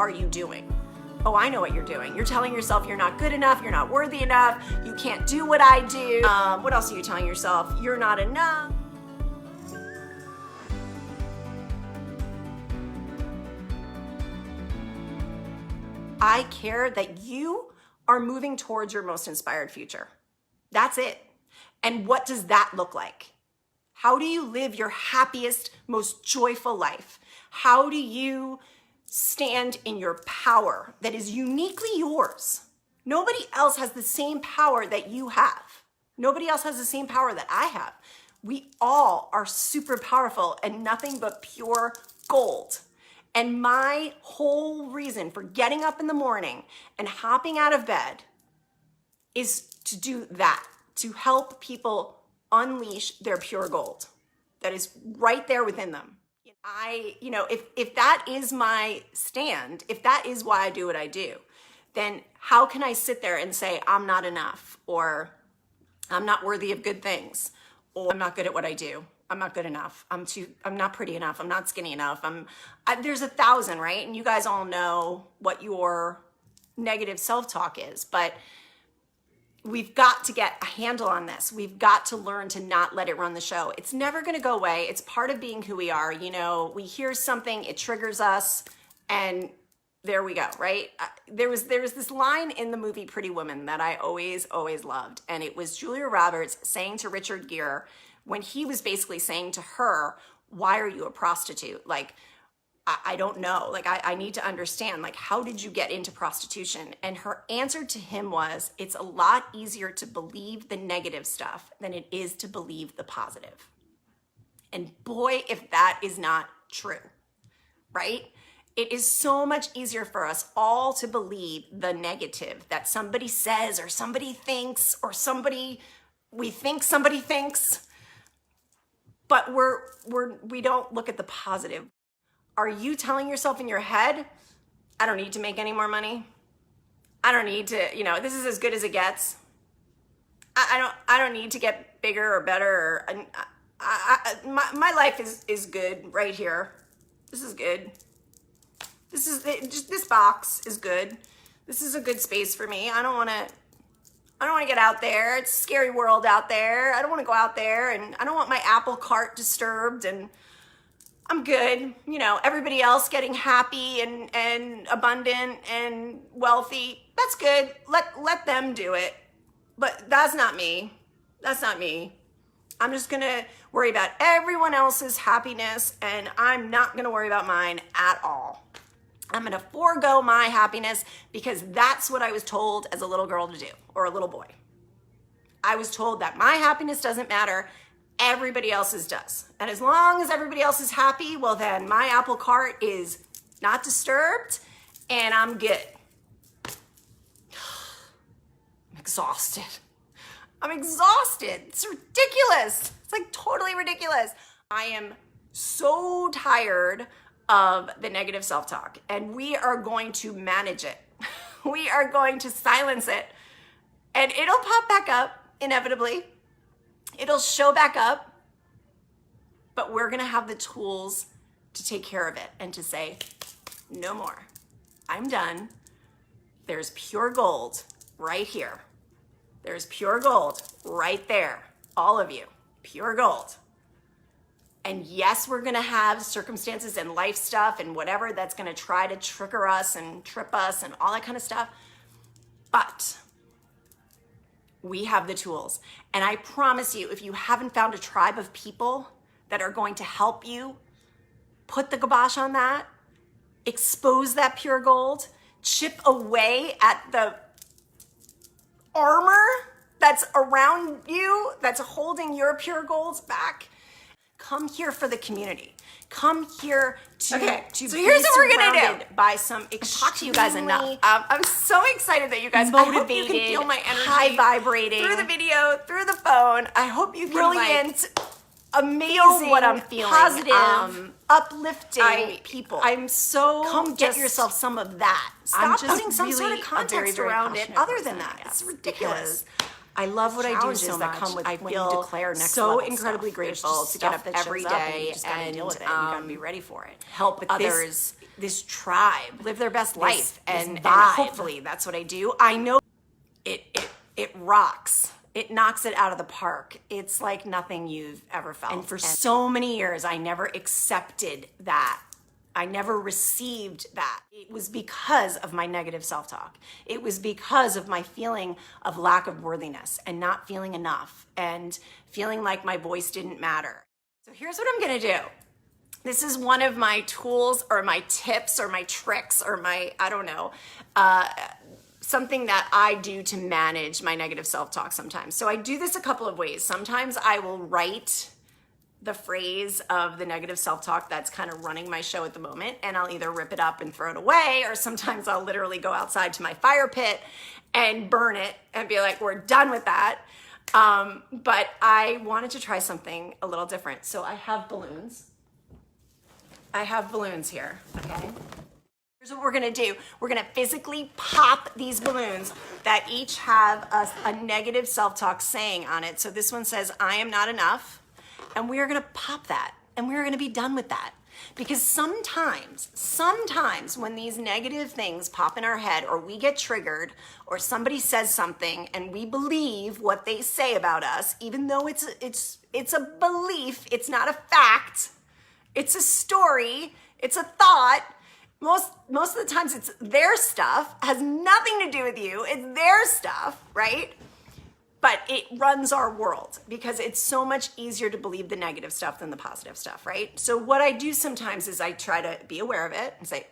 are you doing? Oh, I know what you're doing. You're telling yourself you're not good enough, you're not worthy enough, you can't do what I do. What else are you telling yourself? You're not enough. I care that you are moving towards your most inspired future. That's it. And what does that look like? How do you live your happiest, most joyful life? How do you stand in your power that is uniquely yours? Nobody else has the same power that you have. Nobody else has the same power that I have. We all are super powerful and nothing but pure gold. And my whole reason for getting up in the morning and hopping out of bed is to do that, to help people unleash their pure gold that is right there within them. If that is my stand, if that is why I do what I do, then how can I sit there and say, I'm not enough, or I'm not worthy of good things, or I'm not good at what I do. I'm not good enough. I'm not pretty enough. I'm not skinny enough. There's 1,000, right? And you guys all know what your negative self-talk is, but we've got to get a handle on this. We've got to learn to not let it run the show. It's never going to go away. It's part of being who we are. You know, we hear something, it triggers us, and there we go, right? There was this line in the movie Pretty Woman that I always loved, and it was Julia Roberts saying to Richard Gere, when he was basically saying to her, why are you a prostitute? Like, I don't know. Like, I need to understand, like, how did you get into prostitution? And her answer to him was, it's a lot easier to believe the negative stuff than it is to believe the positive. And boy, if that is not true, right? It is so much easier for us all to believe the negative that somebody says or somebody thinks or we think somebody thinks. But we don't look at the positive. Are you telling yourself in your head, I don't need to make any more money? I don't need to, this is as good as it gets. I don't need to get bigger or better. My life is good right here. This is good. This box is good. This is a good space for me. I don't want to get out there. It's a scary world out there. I don't want to go out there, and I don't want my apple cart disturbed, and I'm good. Everybody else getting happy and abundant and wealthy. That's good. Let them do it. But that's not me. That's not me. I'm just going to worry about everyone else's happiness, and I'm not going to worry about mine at all. I'm going to forego my happiness because that's what I was told as a little girl to do, or a little boy. I was told that my happiness doesn't matter, everybody else's does. And as long as everybody else is happy, well then my apple cart is not disturbed and I'm good. I'm exhausted. It's ridiculous. It's like totally ridiculous. I am so tired of the negative self-talk, and we are going to manage it. We are going to silence it, and it'll pop back up inevitably. It'll show back up, but we're gonna have the tools to take care of it and to say, no more. I'm done. There's pure gold right here. There's pure gold right there. All of you, pure gold. And yes, we're gonna have circumstances and life stuff and whatever that's gonna try to trigger us and trip us and all that kind of stuff. But we have the tools. And I promise you, if you haven't found a tribe of people that are going to help you put the kibosh on that, expose that pure gold, chip away at the armor that's around you, that's holding your pure golds back, come here for the community. Come here to so here's what we're gonna do. By some talk to you guys enough. I'm so excited that you guys motivated. I hope you can feel my energy, high vibrating through the video, through the phone. I hope you can brilliant, amazing what I'm feeling, positive, uplifting people. I'm so come get yourself some of that. Stop putting some sort of context around it. Other than that, it's ridiculous. I love what I do so much. I feel so incredibly grateful to get up every day and you gotta be ready for it. Help with others this tribe, live their best life, and vibe. hopefully that's what I do. I know it rocks. It knocks it out of the park. It's like nothing you've ever felt. And for so many years, I never accepted that. I never received that. It was because of my negative self-talk. It was because of my feeling of lack of worthiness and not feeling enough and feeling like my voice didn't matter. So here's what I'm gonna do. This is one of my tools or my tips or my tricks or my, I don't know, something that I do to manage my negative self-talk sometimes. So I do this a couple of ways. Sometimes I will write the phrase of the negative self-talk that's kind of running my show at the moment, and I'll either rip it up and throw it away, or sometimes I'll literally go outside to my fire pit and burn it and be like, we're done with that. But I wanted to try something a little different. So I have balloons. I have balloons here, okay? Here's what we're gonna do. We're gonna physically pop these balloons that each have a negative self-talk saying on it. So this one says, I am not enough. And we are gonna pop that, and we're gonna be done with that. Because sometimes when these negative things pop in our head, or we get triggered, or somebody says something and we believe what they say about us, even though it's a belief, it's not a fact, it's a story, it's a thought. Most of the times it's their stuff, has nothing to do with you, it's their stuff, right? But it runs our world because it's so much easier to believe the negative stuff than the positive stuff, right? So what I do sometimes is I try to be aware of it and say,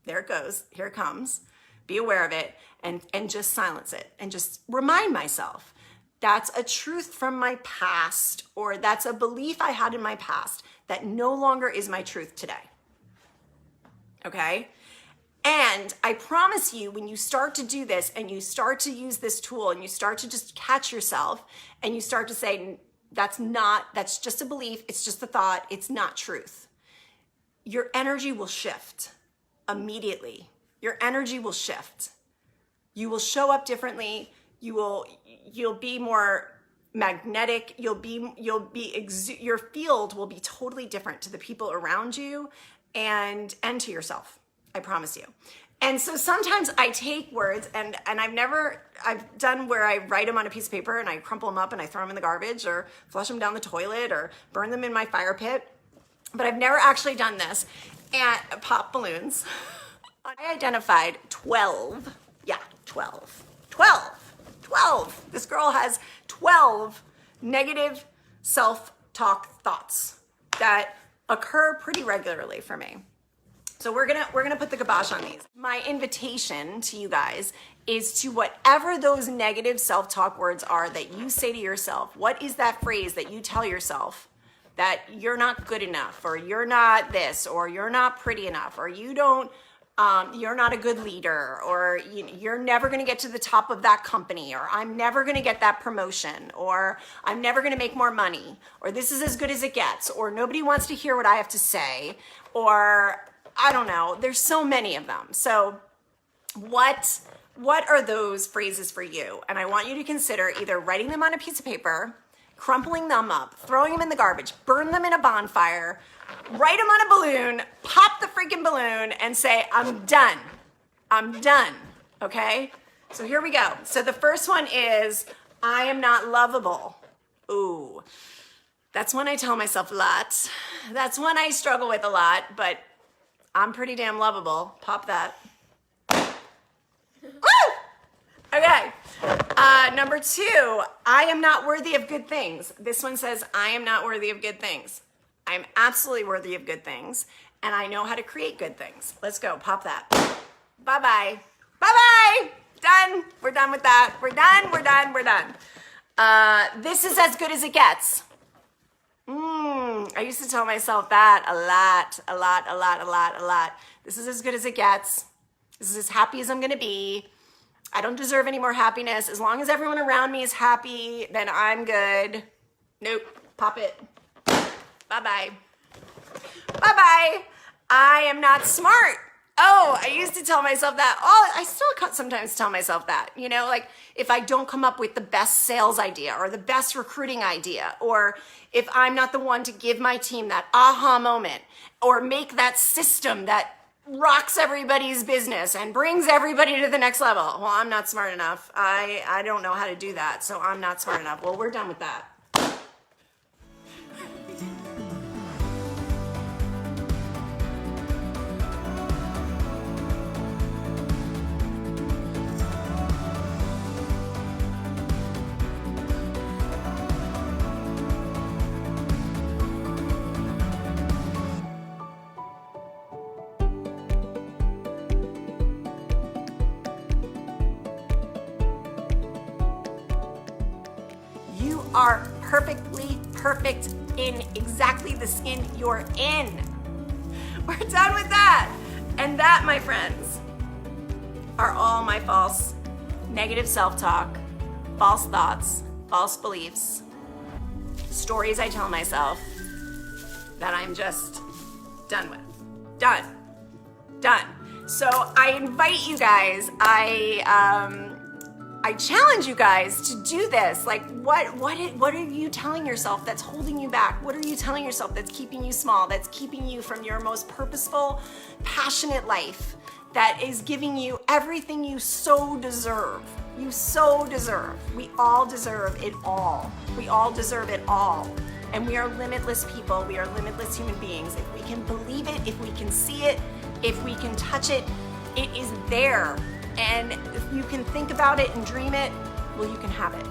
there it goes, here it comes. Be aware of it and just silence it and just remind myself that's a truth from my past, or that's a belief I had in my past that no longer is my truth today. Okay? And I promise you, when you start to do this and you start to use this tool and you start to just catch yourself and you start to say, that's just a belief, it's just a thought, it's not truth. Your energy will shift immediately. Your energy will shift. You will show up differently. You'll be more magnetic. Your field will be totally different to the people around you and to yourself. I promise you. And so sometimes I take words and I've done where I write them on a piece of paper and I crumple them up and I throw them in the garbage or flush them down the toilet or burn them in my fire pit. But I've never actually done this and pop balloons. I identified 12. Yeah, 12. 12. This girl has 12 negative self-talk thoughts that occur pretty regularly for me. So we're gonna put the kibosh on these. My invitation to you guys is to whatever those negative self-talk words are that you say to yourself, what is that phrase that you tell yourself that you're not good enough, or you're not this, or you're not pretty enough, or you're not a good leader, or you're never gonna get to the top of that company, or I'm never gonna get that promotion, or I'm never gonna make more money, or this is as good as it gets, or nobody wants to hear what I have to say, or I don't know, there's so many of them. So what are those phrases for you? And I want you to consider either writing them on a piece of paper, crumpling them up, throwing them in the garbage, burn them in a bonfire, write them on a balloon, pop the freaking balloon and say, I'm done, okay? So here we go. So the first one is, I am not lovable. Ooh, that's one I tell myself a lot. That's one I struggle with a lot, but I'm pretty damn lovable. Pop that. Woo! Okay. Number 2, I am not worthy of good things. This one says, I am not worthy of good things. I'm absolutely worthy of good things, and I know how to create good things. Let's go. Pop that. Bye-bye. Bye-bye. Done. We're done with that. We're done. This is as good as it gets. I used to tell myself that a lot. This is as good as it gets. This is as happy as I'm gonna be. I don't deserve any more happiness. As long as everyone around me is happy, then I'm good. Nope, pop it. Bye-bye. Bye-bye. I am not smart. Oh, I used to tell myself that. Oh, I still sometimes tell myself that. Like if I don't come up with the best sales idea or the best recruiting idea, or if I'm not the one to give my team that aha moment or make that system that rocks everybody's business and brings everybody to the next level. Well, I'm not smart enough. I don't know how to do that, so I'm not smart enough. Well, we're done with that. You are perfectly perfect in exactly the skin you're in. We're done with that. And that, my friends, are all my false negative self-talk, false thoughts, false beliefs, stories I tell myself that I'm just done with. Done. So I invite you guys, I challenge you guys to do this. Like, what are you telling yourself that's holding you back? What are you telling yourself that's keeping you small, that's keeping you from your most purposeful, passionate life, that is giving you everything you so deserve? You so deserve. We all deserve it all. We all deserve it all. And we are limitless people. We are limitless human beings. If we can believe it, if we can see it, if we can touch it, it is there. And if you can think about it and dream it, well, you can have it.